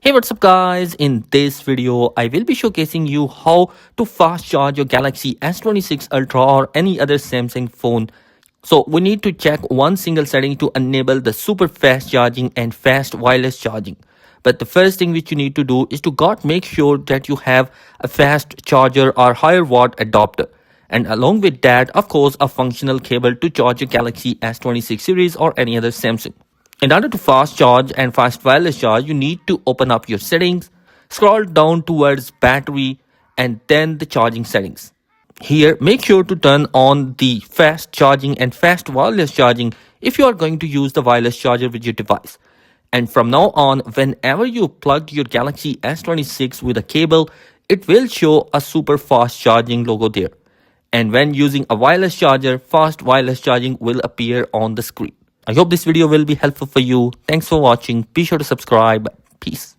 Hey, what's up guys? In this video, I will be showcasing you how to fast charge your Galaxy S26 Ultra or any other Samsung phone. So we need to check one single setting to enable the super fast charging and fast wireless charging. But the first thing which you need to do is to make sure that you have a fast charger or higher watt adapter. And along with that, of course, a functional cable to charge your Galaxy S26 series or any other Samsung. In order to fast charge and fast wireless charge, you need to open up your settings, scroll down towards battery, and then the charging settings. Here, make sure to turn on the fast charging and fast wireless charging if you are going to use the wireless charger with your device. And from now on, whenever you plug your Galaxy S26 with a cable, it will show a super fast charging logo there. And when using a wireless charger, fast wireless charging will appear on the screen. I hope this video will be helpful for you. Thanks for watching. Be sure to subscribe. Peace.